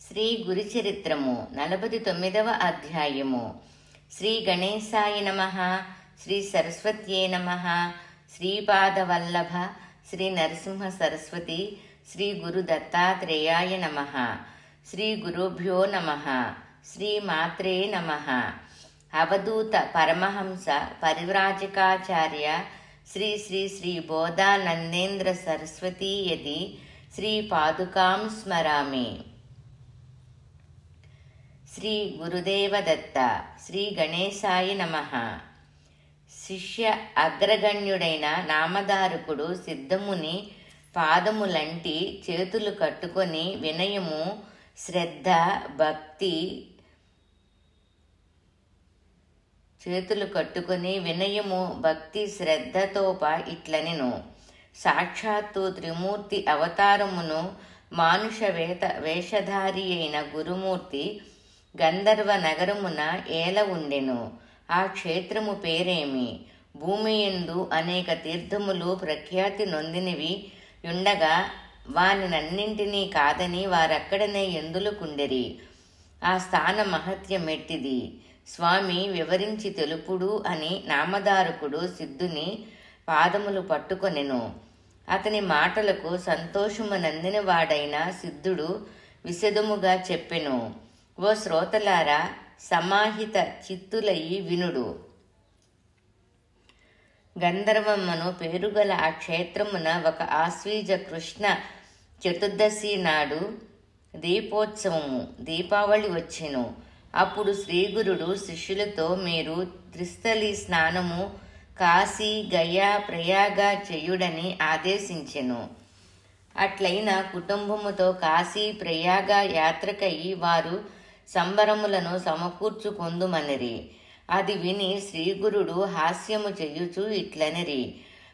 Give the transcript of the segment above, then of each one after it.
శ్రీ గురుచరిత్రము 49వ అధ్యాయము. శ్రీ గణేశాయ నమః. శ్రీ సరస్వత్యే నమః. శ్రీపాదవల్లభ శ్రీ నరసింహ సరస్వతి శ్రీ గురు దత్తాత్రేయాయ నమః. శ్రీ గురుభ్యో నమః. శ్రీ మాత్రే నమః. అవధూత పరమహంస పరివ్రాజకాచార్య శ్రీ శ్రీ శ్రీ బోధానందేంద్ర సరస్వతీ యది శ్రీ పాదుకాం స్మరామి. శ్రీ గురుదేవదత్త. శ్రీ గణేశాయ నమః. శిష్య అగ్రగణ్యుడైన నామధారకుడు సిద్ధముని పాదములంటి చేతులు కట్టుకొని వినయము శ్రద్ధ భక్తి శ్రద్ధతోప ఇట్లనెను. సాక్షాత్తు త్రిమూర్తి అవతారమును మానుష వేషధారి అయిన గురుమూర్తి గంధర్వ నగరమున ఏల ఉండెను. ఆ క్షేత్రము పేరేమి? భూమియందు అనేక తీర్థములు ప్రఖ్యాతి నొందినవి యుండగా వానినన్నింటినీ కాదని వారక్కడనే ఎందులుకుండెరి. ఆ స్థాన మహత్యమెట్టిది స్వామి వివరించి తెలుపుడు అని నామధారకుడు సిద్ధుని పాదములు పట్టుకొనెను. అతని మాటలకు సంతోషమునందిన వాడైన సిద్ధుడు విశదముగా చెప్పెను. ఓ శ్రోతలారా, సమాహిత చిత్తులయి వినుడు. గంధర్వమ్మను పేరుగల ఆ క్షేత్రమున ఒక ఆశ్వీజ కృష్ణ చతుర్దశి నాడు దీపోత్సవము దీపావళి వచ్చెను. అప్పుడు శ్రీగురుడు శిష్యులతో మీరు త్రిస్థలి స్నానము కాశీ గయా ప్రయాగ చేయుడని ఆదేశించెను. అట్లైన కుటుంబముతో కాశీ ప్రయాగ యాత్రకయి వారు సంబరములను సమకూర్చుకొందుమనిరి. అది విని శ్రీగురుడు హాస్యము చెయ్యుచు ఇట్లనిరి.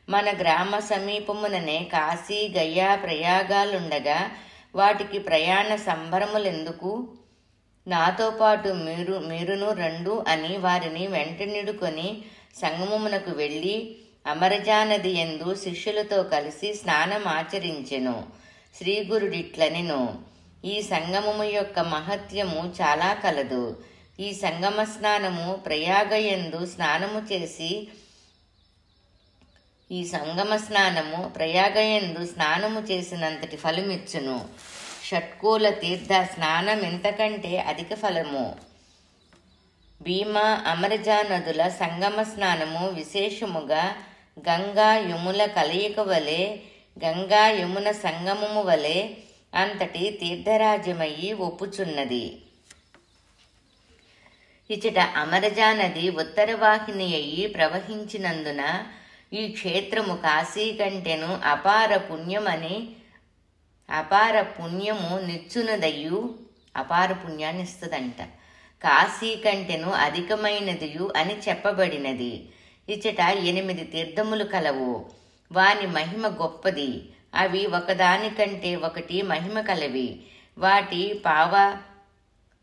మన గ్రామ సమీపముననే కాశీ గయా ప్రయాగాలుండగా వాటికి ప్రయాణ సంబరములెందుకు? నాతో పాటు మీరును రండు అని వారిని వెంటనిడుకొని సంగమమునకు వెళ్ళి అమరజానది యందు శిష్యులతో కలిసి స్నానమాచరించెను. శ్రీగురుడిట్లనెను. ఈ సంగమము యొక్క మహత్యము చాలా కలదు. ఈ సంగమ స్నానము ప్రయాగయందు స్నానము చేసినంతటి ఫలమిచ్చును. షట్కూల తీర్థ స్నానం ఎంతకంటే అధిక ఫలము. భీమా అమరజా నదుల సంగమ స్నానము విశేషముగా గంగా యముల కలయిక వలె, గంగా యమున సంగమము వలె అంతటి తీర్థరాజ్యమయ్యి ఒప్పుచున్నది. ఇచట అమరజా నది ఉత్తరవాహిని అయ్యి ప్రవహించినందున ఈ క్షేత్రము కాశీ కంటెను అపార పుణ్యము నిచ్చునదయ్యు, అపార పుణ్యాన్ని ఇస్తుందంట. కాశీ కంటెను అధికమైనదియు అని చెప్పబడినది. ఇచట 8 తీర్థములు కలవు. వాని మహిమ గొప్పది. అవి ఒకదానికంటే ఒకటి మహిమ కలవి.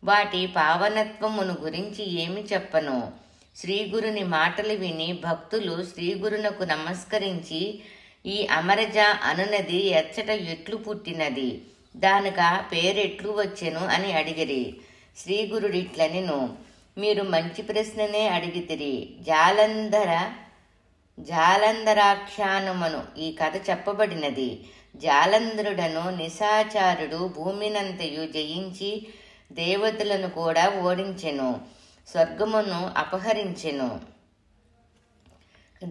వాటి పావనత్వమును గురించి ఏమి చెప్పను. శ్రీగురుని మాటలు విని భక్తులు శ్రీగురునకు నమస్కరించి ఈ అమరజ అనునది ఎచ్చట ఎట్లు పుట్టినది, దానిక పేరెట్లు వచ్చెను అని అడిగిరి. శ్రీగురుడిట్లనెను. మీరు మంచి ప్రశ్ననే అడిగితిరి. జాలంధరాఖ్యానమును ఈ కథ చెప్పబడినది. జాలంధరుడను నిశాచారుడు భూమినంతయు జయించి దేవతలను కూడా ఓడించెను, స్వర్గమును అపహరించెను.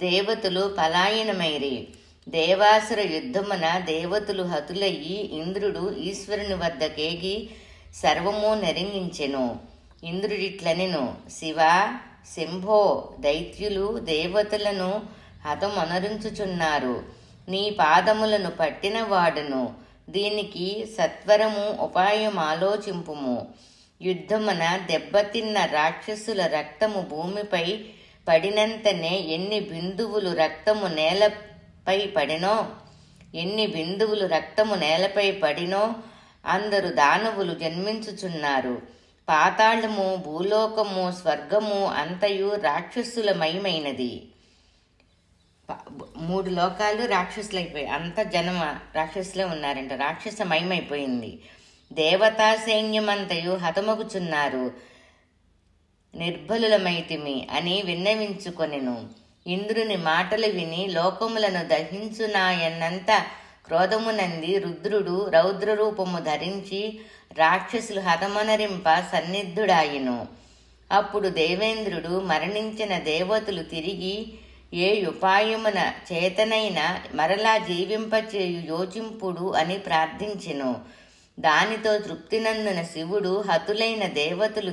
దేవతలు పలాయనమైరి. దేవాసుర యుద్ధమున దేవతలు హతులయ్యి ఇంద్రుడు ఈశ్వరుని వద్దకేగి సర్వము నెరింగించెను. ఇంద్రుడిట్లనెను. శివా శంభో, దైత్యులు దేవతలను హతమొనరించుచున్నారు. నీ పాదములను పట్టిన వాడును. దీనికి సత్వరము ఉపాయమాలోచింపుము. యుద్ధమున దెబ్బతిన్న రాక్షసుల రక్తము భూమిపై పడినంతనే ఎన్ని బిందువులు రక్తము నేలపై పడినో అందరు దానవులు జన్మించుచున్నారు. పాతాళము, భూలోకము, స్వర్గము అంతయు రాక్షసులమయమైనది. 3 లోకాలు రాక్షసులైపోయాయి. అంత జనం రాక్షసులే ఉన్నారంట. రాక్షసమయమైపోయింది. దేవతా సైన్యమంతయు హతమగుచున్నారు, నిర్బలులమైతిమి అని విన్నవించుకొనెను. ఇంద్రుని మాటలు విని లోకములను దహించునాయన్నంత క్రోధమునంది రుద్రుడు రౌద్రరూపము ధరించి రాక్షసులు హతమనరింప సన్నిధుడాయిను. అప్పుడు దేవేంద్రుడు మరణించిన దేవతలు తిరిగి ఏ ఉపాయమున చేతనైనా మరలా జీవింపచేయు యోచింపుడు అని ప్రార్థించెను. దానితో తృప్తినందున శివుడు హతులైన దేవతలు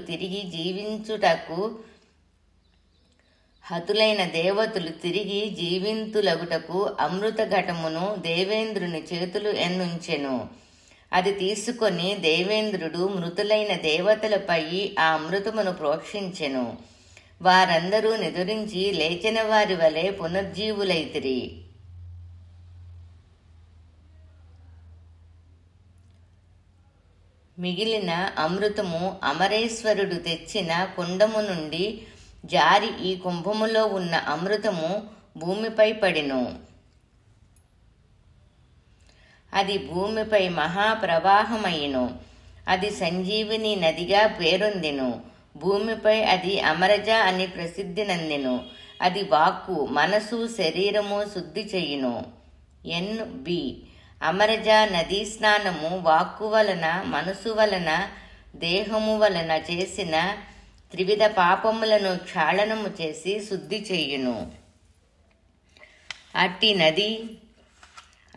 తిరిగి జీవింతులగుటకు అమృత ఘటమును దేవేంద్రుని చేతులు ఎన్నుంచెను. అది తీసుకొని దేవేంద్రుడు మృతులైన దేవతలపై ఆ అమృతమును ప్రోక్షించెను. వారందరూ నిదురించి లేచిన వారి వలె పునర్జీవులైతిరి. మిగిలిన అమృతము అమరేశ్వరుడు తెచ్చిన కుండము నుండి జారి ఈ కుంభములో ఉన్న అమృతము భూమిపై పడెను. అది భూమిపై మహాప్రవాహమయ్యెను. అది సంజీవిని నదిగా పేరొందెను. భూమిపై అది అమరజ అని ప్రసిద్ధి నందెను. అది వాక్కు, మనసు, శరీరము శుద్ధి చెయ్యును. NB అమరజ నదీ స్నానము వాక్కు వలన, మనసు వలన, దేహము వలన చేసిన త్రివిధ పాపములను క్షాళనము చేసి శుద్ధి చెయ్యును.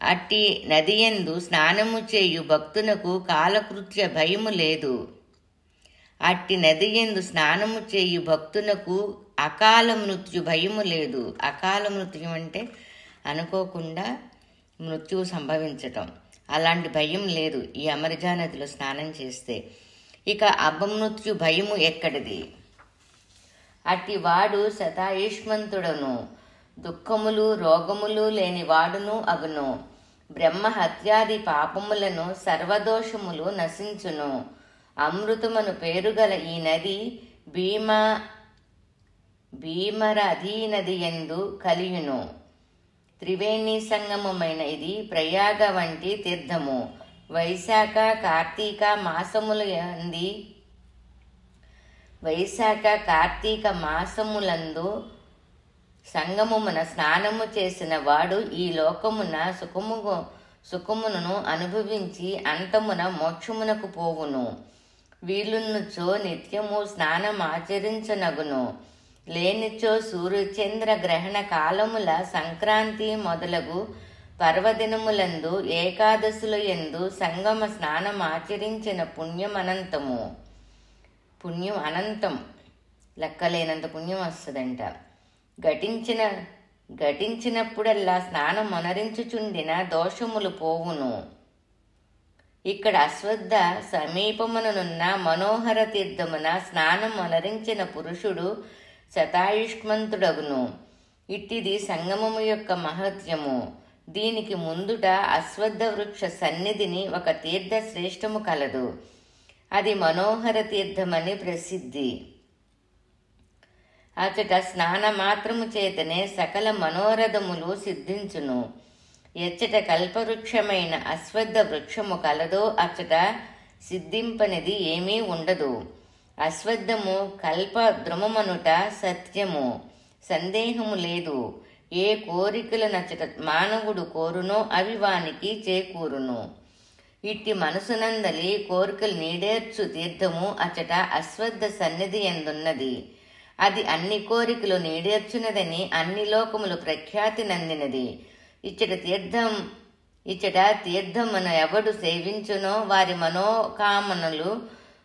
అట్టి నదియందు స్నానము చేయు భక్తునకు కాలకృత్య భయము లేదు. అట్టి నదియందు స్నానము చేయు భక్తునకు అకాల మృత్యు భయము లేదు. అకాల మృత్యు అంటే అనుకోకుండా మృత్యువు సంభవించటం. అలాంటి భయం లేదు ఈ అమరజా నదిలో స్నానం చేస్తే. ఇక అపమృత్యు భయము ఎక్కడిది? అట్టివాడు శతాయుష్మంతుడను, దుఃఖములు రోగములు లేని వాడును అగును. బ్రహ్మ హత్యాది పాపములను సర్వదోషములు నశించును. అమృతమును పేరుగల ఈ నది భీమరథీ నది యందు కలియును. త్రివేణి సంగమమైన ఇది ప్రయాగ వంటి తీర్థము. వైశాఖ కార్తీక మాసములందు సంగమమున స్నానము చేసిన వాడు ఈ లోకమున సుఖమును అనుభవించి అంతమున మోక్షమునకు పోవును. వీలున్నచో నిత్యము స్నానమాచరించనగును. లేనిచో సూర్యచంద్ర గ్రహణ కాలముల సంక్రాంతి మొదలగు పర్వదినములందు ఏకాదశుల యందు సంగమ స్నానమాచరించిన పుణ్యం అనంతం, లెక్కలేనంత పుణ్యం వస్తుందంట. ఘటించినప్పుడల్లా స్నానం అనరించుచుండిన దోషములు పోవును. ఇక్కడ అశ్వత్థ సమీపమునున్న మనోహర తీర్థమున స్నానం అనరించిన పురుషుడు శతాయుష్మంతుడగును. ఇట్టిది సంగమము యొక్క మహత్యము. దీనికి ముందుట అశ్వత్థ వృక్ష సన్నిధిని ఒక తీర్థ శ్రేష్టము కలదు. అది మనోహర తీర్థమని ప్రసిద్ధి. అచట స్నానమాత్రము చేతనే సకల మనోరథములు సిద్ధించును. ఎచ్చట కల్పవృక్షమైన అశ్వత్థ వృక్షము కలదో అచ్చట సిద్ధింపనిది ఏమీ ఉండదు. అశ్వత్థము కల్ప ద్రుమమనుట సత్యము, సందేహము లేదు. ఏ కోరికలు నచ్చట మానవుడు కోరునో అవి వానికి చేకూరును. ఇట్టి మనసునందలి కోరికలు నీడేర్చు తీర్థము అచ్చట అశ్వత్థ సన్నిధి ఎందున్నది. అది అన్ని కోరికలు నీడేర్చున్నదని అన్ని లోకములు ప్రఖ్యాతి నందినది. ఇచ్చట తీర్థమును ఎవడు సేవించునో వారి మనోకామనలు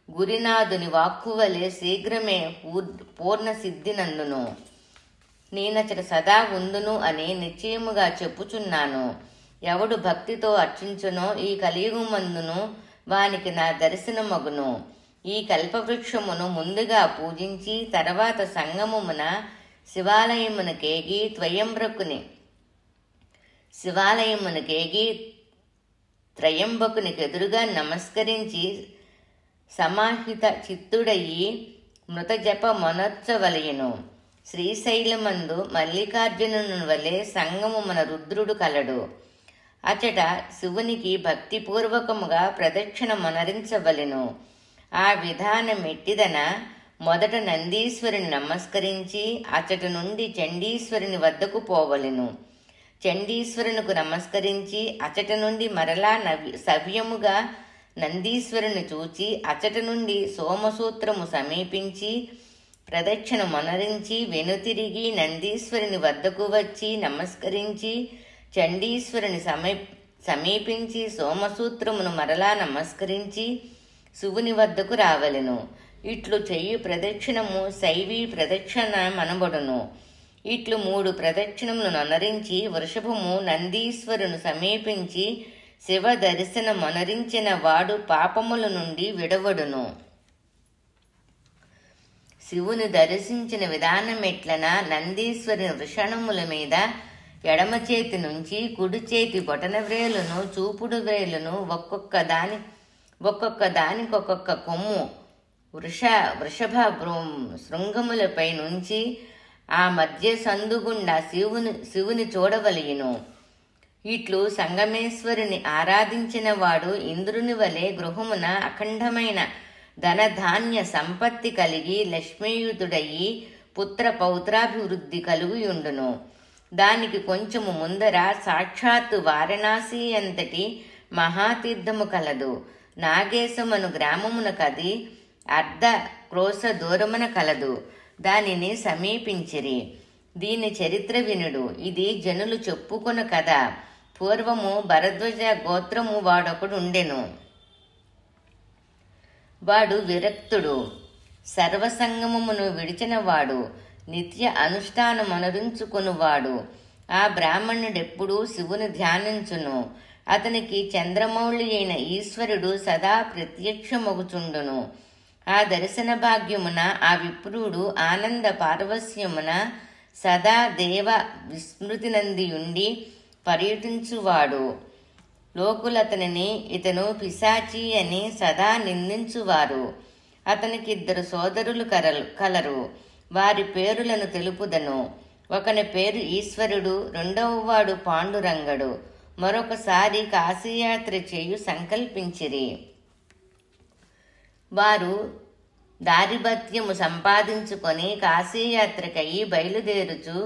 గురినాథుని వాక్కువలే శీఘ్రమే పూర్ణ సిద్ధి నందును. నేనచ్చట సదా ఉందును అని నిశ్చయముగా చెప్పుచున్నాను. ఎవడు భక్తితో అర్చించునో ఈ కలియుగమందును వానికి నా దర్శనమగును. ఈ కల్పవృక్షమును ముందుగా పూజించి తర్వాత సంగమమున శివాలయమునకేగి త్రయంబకునికి ఎదురుగా నమస్కరించి సమాహిత చిత్తుడయి మృతజప మనొచ్చవలయును. శ్రీశైలమందు మల్లికార్జునుని వలె సంగమమున రుద్రుడు కలడు. అచట శివునికి భక్తిపూర్వకముగా ప్రదక్షిణ మొనరించవలెను. ఆ విధానమెట్టిదన మొదట నందీశ్వరుని నమస్కరించి అచట నుండి చండీశ్వరుని వద్దకు పోవలెను. చండీశ్వరునికి నమస్కరించి అచట నుండి మరలా సవ్యముగా నందీశ్వరుని చూచి అచట నుండి సోమసూత్రము సమీపించి ప్రదక్షిణ మొనరించి వెనుతిరిగి నందీశ్వరుని వద్దకు వచ్చి నమస్కరించి చండీశ్వరుని సమీపించి సోమసూత్రమును మరలా నమస్కరించి శివుని వద్దకు రావలెను. ఇట్లు చెయ్యి ప్రదక్షిణము శైవీ ప్రదక్షిణ మనబడును. ఇట్లు 3 ప్రదక్షిణములు నొనరించి వృషభము నందీశ్వరును సమీపించి శివ దర్శన మొనరించిన వాడు పాపముల నుండి విడవడును. శివుని దర్శించిన విధానమెట్లన నందీశ్వరుని వృషణముల మీద ఎడమ చేతి నుంచి కుడి చేతి బొటన వ్రేలును చూపుడు వ్రేలును ఒక్కొక్క దానికొక్కొక్క కొమ్ము వృషభ శృంగములపై నుంచి ఆ మధ్య సందుగుండా శివుని చూడవలయును. ఇట్లు సంగమేశ్వరుని ఆరాధించిన వాడు ఇంద్రుని వలె గృహమున అఖండమైన ధనధాన్య సంపత్తి కలిగి లక్ష్మీయుతుడయి పుత్ర పౌత్రాభివృద్ధి కలుగుయుండును. దానికి కొంచెము ముందర సాక్షాత్తు వారణాసి అంతటి మహాతీర్థము కలదు. నాగేశమను గ్రామమున కది అర్ధ క్రోశ దూరమున కలదు. దానిని సమీపించిరి. దీని చరిత్ర వినుడు. ఇది జనులు చెప్పుకొన కథ. పూర్వము భరద్వజ గోత్రము వాడొకడుండెను. వాడు విరక్తుడు, సర్వసంగమమును విడిచినవాడు, నిత్య అనుష్ఠానమనరించుకొనువాడు. ఆ బ్రాహ్మణుడెప్పుడూ శివుని ధ్యానించును. అతనికి చంద్రమౌళి అయిన ఈశ్వరుడు సదా ప్రత్యక్షమగుచుండును. ఆ దర్శన భాగ్యమున ఆ విప్రుడు ఆనంద పారవస్యమున సదా దేవ విస్మృతినందియుండి పర్యటించువాడు. లోకులతనిని ఇతను పిశాచి అని సదా నిందించువారు. అతనికి 2 సోదరులు కలరు. వారి పేరులను తెలుపుదను. ఒకని పేరు ఈశ్వరుడు, రెండవవాడు పాండురంగడు. మరొకసారి కాశీయాత్ర చేయు సంకల్పించిరి. వారు దారిభత్యము సంపాదించుకొని కాశీయాత్రకయి బయలుదేరుచు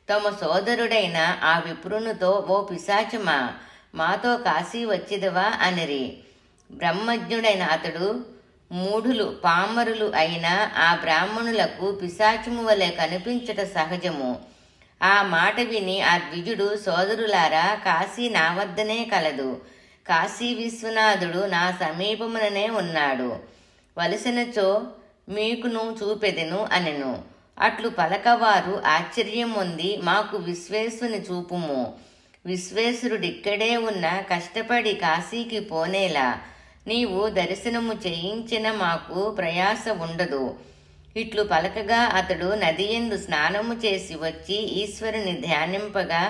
తమ సోదరుడైన ఆ విప్రునితో, ఓ పిశాచమా, మాతో కాశీ వచ్చిదవా అనిరి. బ్రహ్మజ్ఞుడైన అతడు మూఢులు పామరులు అయిన ఆ బ్రాహ్మణులకు పిశాచము వలె కనిపించట సహజము. ఆ మాట విని ఆ ద్విజుడు, సోదరులారా, కాశీ నా వద్దనే కలదు. కాశీ విశ్వనాథుడు నా సమీపముననే ఉన్నాడు. వలసినచో మీకును చూపెదెను అనెను. అట్లు పలకవారు ఆశ్చర్యం పొంది, మాకు విశ్వేశ్వరుని చూపుము. విశ్వేశ్వరుడిక్కడే ఉన్న, కష్టపడి కాశీకి పోనేలా. నీవు దర్శనము చేయించిన మాకు ప్రయాస ఉండదు. ఇట్లు పలకగా అతడు నదియందు స్నానము చేసి వచ్చి ఈశ్వరుని ధ్యానింపగా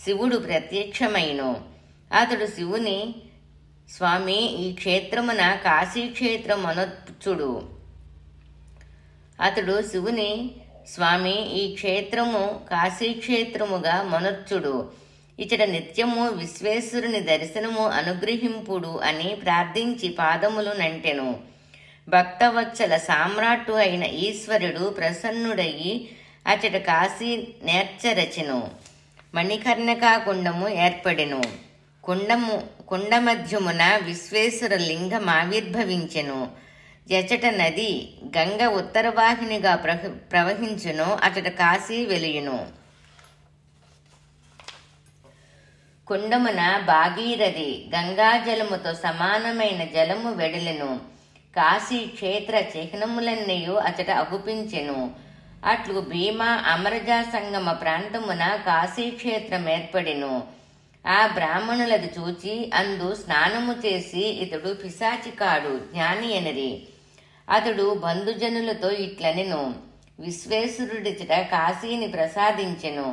శివుడు ప్రత్యక్షమైను. అతడు శివుని, స్వామి, ఈ క్షేత్రమున కాశీక్షేత్రమనొచ్చుడు. అతడు శివుని, స్వామి, ఈ క్షేత్రము కాశీక్షేత్రముగా మనొచ్చుడు. ఇచ్చట నిత్యము విశ్వేశ్వరుని దర్శనము అనుగ్రహింపుడు అని ప్రార్థించి పాదములు నంటెను. భక్తవత్సల సామ్రాట్టు అయిన ఈశ్వరుడు ప్రసన్నుడయి అచట కాశీ నేర్చరచెను. మణికర్ణికా కుండము ఏర్పడెను. కుండ మధ్యమున విశ్వేశ్వర లింగమావిర్భవించెను. ఎచట నది గంగ ఉత్తరవాహినిగా ప్రవహించును. అచట కాశీ వెలియును. కుండమున భాగీరథి గంగాజలముతో సమానమైన జలము వెడలెను. కాశీ క్షేత్ర చిహ్నములన్నయు అచట అగుపించెను. అట్లు భీమా అమరజా సంగమ ప్రాంతమున కాశీక్షేత్రం ఏర్పడెను. ఆ బ్రాహ్మణులది చూచి అందు స్నానము చేసి, ఇతడు పిశాచి కాడు, జ్ఞాని ఎనరి. అతడు బంధుజనులతో ఇట్లనెను, విశ్వేశ్వరుడిచట కాశీని ప్రసాదించెను.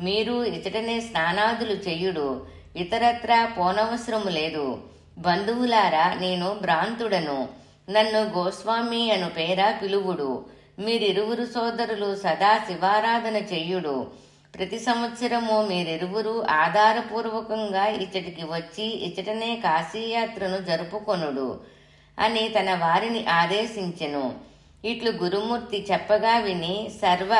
మీరు ఇచటనే స్నానాదులు చెయ్యుడు. ఇతరత్రా పోనవసరము లేదు. బంధువులారా, నేను భ్రాంతుడను. నన్ను గోస్వామి అను పేర పిలువుడు. మీరిరువురు సోదరులు సదా శివారాధన చెయ్యుడు. ప్రతి సంవత్సరము మీరిరువురు ఆధారపూర్వకంగా ఇచ్చటికి వచ్చి ఇచ్చటనే కాశీయాత్రను జరుపుకొనుడు అని తన వారిని ఆదేశించెను. ఇట్లు గురుమూర్తి చెప్పగా విని సర్వ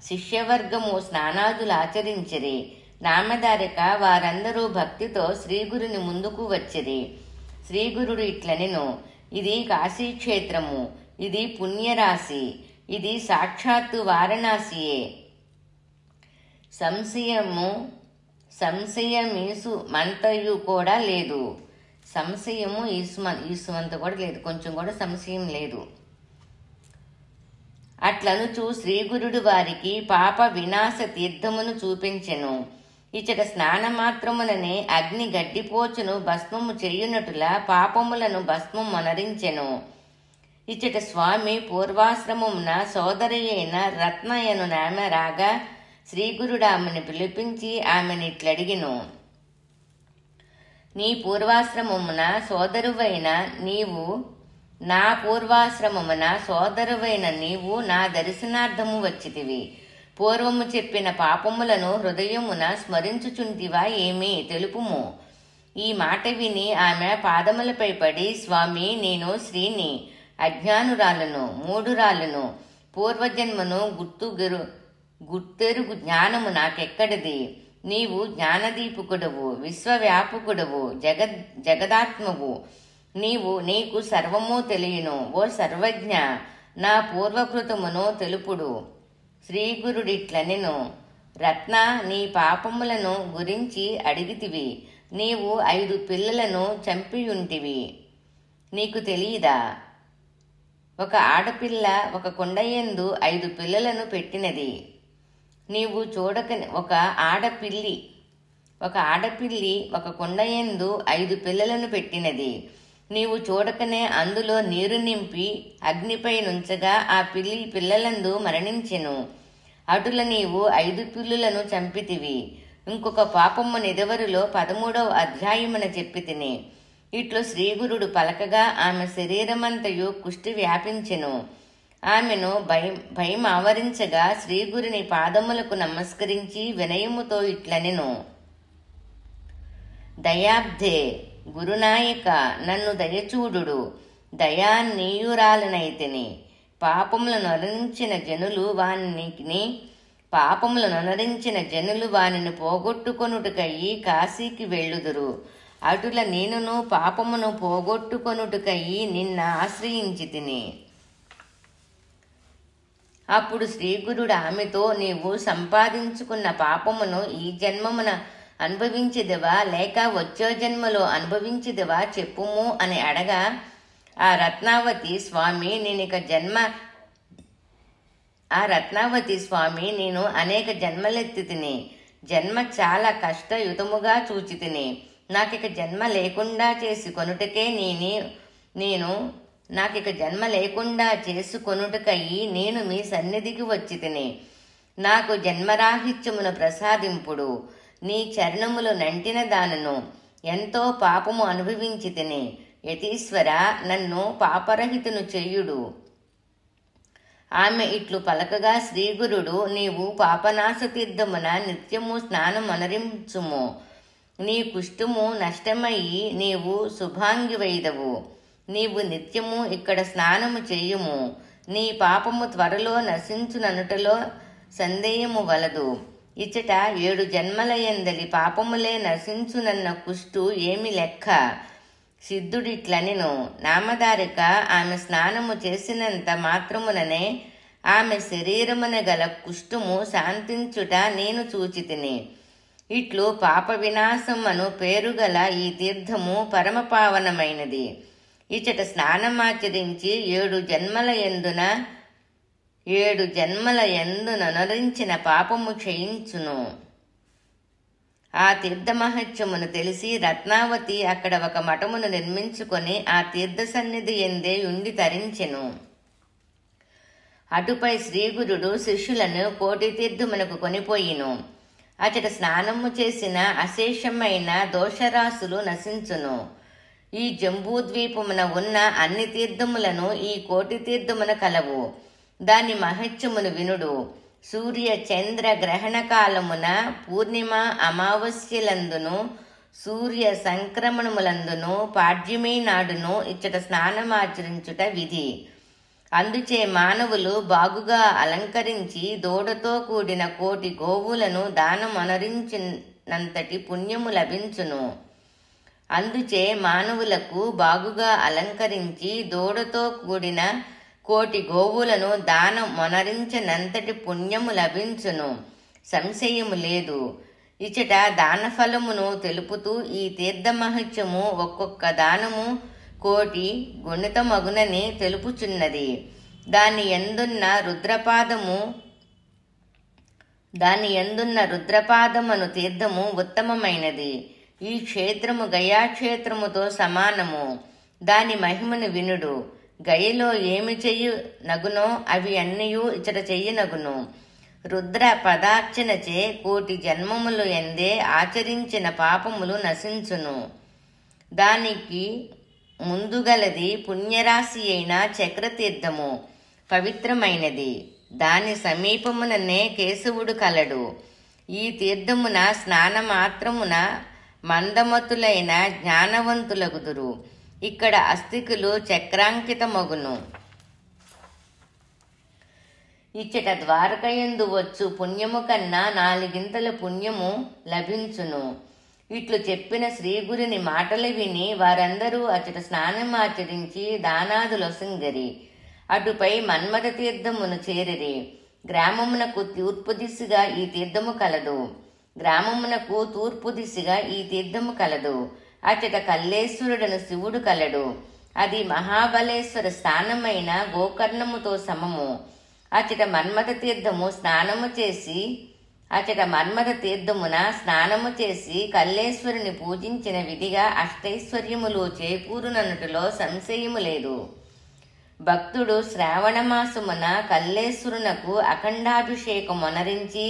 శిష్యవర్గము స్నానాదులు ఆచరించిరి. నామధారిక వారందరూ భక్తితో శ్రీగురుని ముందుకు వచ్చిరి. శ్రీగురుడు ఇట్లనెను, ఇది కాశీక్షేత్రము, ఇది పుణ్యరాశి, ఇది సాక్షాత్తు వారణాసియే. సంశయమీసు మంతయు కూడా లేదు. సంశయము ఈసుమంత కూడా లేదు, కొంచెం కూడా సంశయం లేదు. అట్లనుచు శ్రీగురుడు వారికి పాప వినాశ తీర్థమును చూపించెను. ఇచ్చట స్నానమాత్రముననే అగ్ని గడ్డిపోచును భస్మము చేయునటుల పాపములను భస్మం మనరించెను. ఇచ్చట స్వామి పూర్వాశ్రమమున సోదరి అయిన రత్నయను నామె రాగా శ్రీగురుడు ఆమెను పిలిపించి ఆమెనిట్లడిగిను, నీ పూర్వాశ్రమమున సోదరువైన నీవు నా పూర్వాశ్రమమున సోదరువైన నీవు నా దర్శనార్థము వచ్చితివి. పూర్వము చెప్పిన పాపములను హృదయమున స్మరించుచుంటివా ఏమి తెలుపుము. ఈ మాట విని ఆమె పాదములపై పడి, స్వామి, నేను స్త్రీని, అజ్ఞానురాలను, మూఢురాలను, పూర్వజన్మను గుర్తెరుగు జ్ఞానము నాకెక్కడిది. నీవు జ్ఞానదీపుకుడవు, విశ్వవ్యాపకుడవు, జగదాత్మవు. నీకు సర్వము తెలియను. ఓ సర్వజ్ఞ, నా పూర్వకృతమును తెలుపుడు. శ్రీగురుడిట్లనెను, రత్న, నీ పాపములను గురించి అడిగితివి. నీవు 5 పిల్లలను చంపియుంటివి. నీకు తెలియదా? ఒక ఆడపిల్ల ఒక కుండయందు 5 పిల్లలను పెట్టినది. నీవు చూడకని ఒక ఆడపిల్లి ఒక కుండయందు 5 పిల్లలను పెట్టినది. నీవు చూడకనే అందులో నీరు నింపి అగ్నిపై నుంచగా ఆ పిల్లలందు మరణించెను. అటుల నీవు 5 పిల్లులను చంపితివి. ఇంకొక పాపము నిదవరులో 13వ అధ్యాయమున చెప్పితిని. ఇట్లు శ్రీగురుడు పలకగా ఆమె శరీరమంతయు కుష్టి వ్యాపించెను. ఆమెను భయం ఆవరించగా శ్రీగురుని పాదములకు నమస్కరించి వినయముతో ఇట్లనెను, దయాబ్ధే గురునాయక, నన్ను దయచూడు. దయానీయురాలనైతిని. పాపములను నొనరించిన జనులు పోగొట్టుకొనుటకయ్యి కాశీకి వెళ్ళుదురు. అటుల నేనును పాపమును పోగొట్టుకొనుటకయ్యి నిన్న ఆశ్రయించితిని. అప్పుడు శ్రీగురుడు ఆమెతో, నీవు సంపాదించుకున్న పాపమును ఈ జన్మమున అనుభవించిదివా లేక వచ్చే జన్మలో అనుభవించిదివా చెప్పుము అని అడగా ఆ రత్నావతి, స్వామి, నేను అనేక జన్మలెత్తితిని. జన్మ చాలా కష్టయుతముగా చూచితిని. నాకిక జన్మ లేకుండా చేసుకొనుటకే నేను మీ సన్నిధికి వచ్చితిని. నాకు జన్మరాహిత్యమును ప్రసాదింపుడు. నీ చరణములు నంటిన దానను ఎంతో పాపము అనుభవించితిని. యతీశ్వర, నన్ను పాపరహితును చెయ్యుడు. ఆమె ఇట్లు పలకగా శ్రీగురుడు, నీవు పాపనాశ తీర్థమున నిత్యము స్నానమనరించుము. నీ కుష్ఠము నష్టమయ్యి నీవు శుభాంగివైదవు. నీవు నిత్యము ఇక్కడ స్నానము చెయ్యుము. నీ పాపము త్వరలో నశించుననుటలో సందేహము వలదు. ఇచ్చట 7 జన్మల యందలి పాపములే నశించునన్న కుష్టు ఏమి లెక్క. సిద్ధుడిట్లనెను, నామధారిక, ఆమె స్నానము చేసినంత మాత్రముననే ఆమె శరీరమున గల కుష్ఠము శాంతించుట నేను చూచితిని. ఇట్లు పాప వినాశమను పేరుగల ఈ తీర్థము పరమపావనమైనది. ఇచ్చట స్నానమాచరించి 7 జన్మల యందునరించిన పాపము క్షయించును. ఆ తీర్థమహత్యమును తెలిసి రత్నావతి అక్కడ ఒక మఠమును నిర్మించుకొని ఆ తీర్థ సన్నిధి ఎందే ఉండి తరించెను. అటుపై శ్రీగురుడు శిష్యులను కోటి తీర్థమునకు కొనిపోయిను. అచట స్నానము చేసిన అశేషమైన దోషరాశులు నశించును. ఈ జంబూద్వీపమున ఉన్న అన్ని తీర్థములను ఈ కోటి తీర్థమున కలవు. దాని మహత్యమును వినుడు. సూర్య చంద్ర గ్రహణ కాలమున పూర్ణిమ అమావాస్యలందును సూర్య సంక్రమణములందును పాడ్యమి నాడును ఇచ్చట స్నానమాచరించుట విధి. అందుచే మానవులు బాగుగా అలంకరించి దూడతో కూడిన 1,000,000 గోవులను దానమొనరించినంతటి పుణ్యము లభించును. అందుచే మానవులకు బాగుగా అలంకరించి దూడతో కూడిన 1,000,000 గోవులను దానమొనరించినంతటి పుణ్యము లభించును, సంశయము లేదు. ఇచట దానఫలమును తెలుపుతూ ఈ తీర్థమహత్యము ఒక్కొక్క దానము 1,000,000 గుణితమగునని తెలుపుచున్నది. దాని యందున్న రుద్రపాదమను తీర్థము ఉత్తమమైనది. ఈ క్షేత్రము గయాక్షేత్రముతో సమానము. దాని మహిమను వినుడు. గయలో ఏమి చెయ్యనగునో అవి అన్నియూ ఇచ్చట చెయ్యనగును. రుద్ర పదార్చనచే 1,000,000 జన్మములు ఎందే ఆచరించిన పాపములు నశించును. దానికి ముందుగలది పుణ్యరాశి అయిన చక్రతీర్థము, పవిత్రమైనది. దాని సమీపముననే కేశవుడు కలడు. ఈ తీర్థమున స్నానమాత్రమున మందమతులైన జ్ఞానవంతులగుదురు. ఇక్కడ అస్థికులు చక్రాంకితమగును. ఇచ్చట ద్వారకయందు వచ్చు పుణ్యము కన్నా 4 పుణ్యము లభించును. ఇట్లు చెప్పిన శ్రీగురుని మాటలు విని వారందరూ అచట స్నానమాచరించి దానాదులొసంగరి. అటుపై మన్మథ తీర్థమును చేరిరి. గ్రామమునకు తూర్పు దిశగా ఈ తీర్థము కలదు. అచట కల్లేశ్వరుడను శివుడు కలడు. అది మహాబలేశ్వర స్థానమైన గోకర్ణముతో సమము. అచట మన్మథ తీర్థమున స్నానము చేసి కల్లేశ్వరుని పూజించిన విధిగా అష్టైశ్వర్యములు చేకూరుననుటలో సంశయము లేదు. భక్తుడు శ్రావణమాసమున కల్లేశ్వరునకు అఖండాభిషేకమొనరించి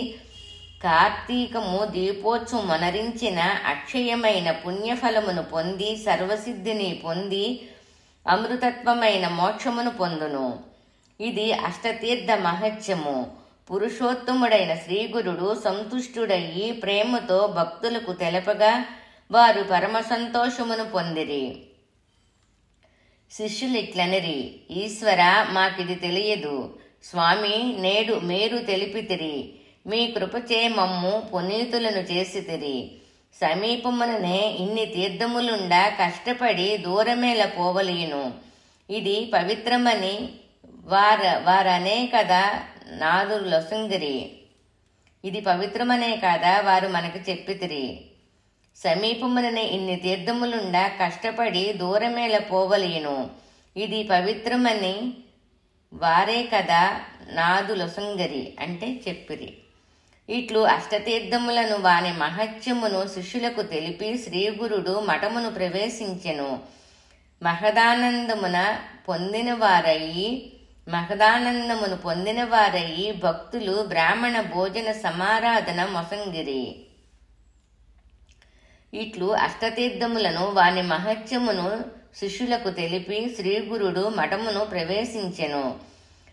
కార్తీకము దీపోత్సవమొనరించిన అక్షయమైన పుణ్యఫలమును పొంది సర్వసిద్ధిని పొంది అమృతత్వమైన మోక్షమును పొందును. ఇది అష్టతీర్థ మహత్యము. పురుషోత్తముడైన శ్రీగురుడు సంతుష్టుడయి ప్రేమతో భక్తులకు తెలపగా వారు పరమ సంతోషమును పొందిరి. శిష్యులిట్లనిరి, ఈశ్వర, మాకిది తెలియదు. స్వామి, నేడు మీరు తెలిపితిరి. మీ కృపచే మమ్ము పునీతులను చేసితిరి. సమీపముననే ఇన్ని తీర్థములుండా కష్టపడి దూరమేల పోవలేను. ఇది పవిత్రమని వారనే కదా నాదులొసంగిరి. ఇది పవిత్రమనే కదా వారు మనకు చెప్పితిరి. సమీపముననే ఇన్ని తీర్థములుండా కష్టపడి దూరమేల పోవలేను. ఇది పవిత్రమని వారే కదా నాదులొసంగరి అంటే చెప్పిరి. ఇట్లు అష్టతీర్థములను వాని మహత్యమును శిష్యులకు తెలిపి శ్రీగురుడు మఠమును ప్రవేశించెను. మహదానందమును పొందిన వారయి భక్తులు బ్రాహ్మణ భోజన సమారాధన మొసంగిరి. ఇట్లు అష్టతీర్థములను వాని మహత్యమును శిష్యులకు తెలిపి శ్రీగురుడు మఠమును ప్రవేశించెను.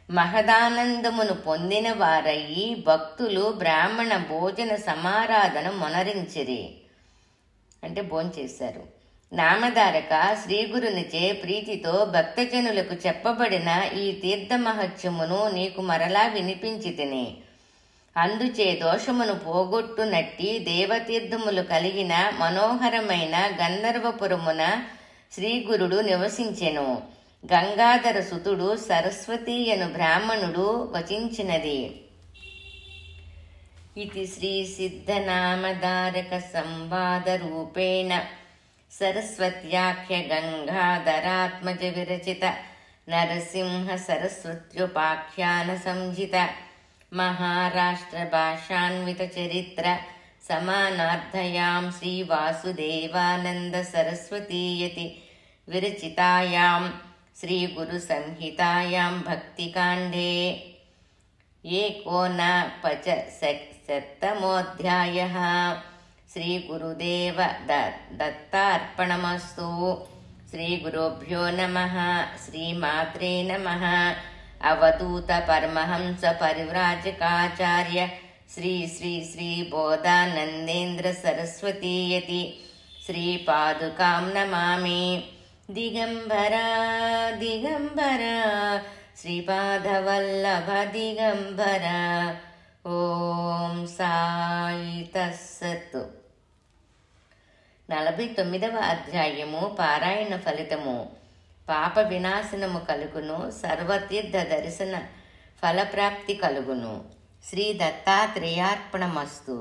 మహదానందమును పొందిన వారయి భక్తులు బ్రాహ్మణ భోజన సమారాధన మొనరించిరి అంటే భోంచేశారు. నామధారక, శ్రీగురునిచే ప్రీతితో భక్తజనులకు చెప్పబడిన ఈ తీర్థ మహత్యమును నీకు మరలా వినిపించితిని. అందుచే దోషమును పోగొట్టునట్టి దేవతీర్థములు కలిగిన మనోహరమైన గంధర్వపురమున శ్రీగురుడు నివసించెను. గంగాధర సుతుడు సరస్వతీయను బ్రాహ్మణుడు వచించినది. ఇది శ్రీ సిద్ధనామధారక సంవాద రూపేణ సరస్వత్యాఖ్య గంగాధరాత్మజ విరచిత నరసింహ సరస్వత్యుపాఖ్యాన సంహిత మహారాష్ట్ర భాషాన్విత చరిత్ర సమానార్థయాం శ్రీ వాసుదేవానంద సరస్వతీయతి విరచితాయాం శ్రీ గురు సంహితాయాం భక్తికాండే ఏకోనపచశతమోऽధ్యాయః. శ్రీ గురుదేవ దత్తార్పణమస్తు. శ్రీ గురుభ్యో నమః. శ్రీమాత్రే నమః. అవధూత పరమహంస పరివ్రాజకాచార్య శ్రీ శ్రీ శ్రీ బోధానందేంద్ర సరస్వతీయతి శ్రీపాదుకాం నమామి. దిగంబరా దిగంబరా శ్రీపాదవల్లభ దిగంబరా. ఓం సాయి తస్సత్. 49వ అధ్యాయము పారాయణ ఫలితము. పాప వినాశనము కలుగును, సర్వతీర్థ దర్శన ఫలప్రాప్తి కలుగును. శ్రీ దత్తాత్రేయార్పణమస్తు.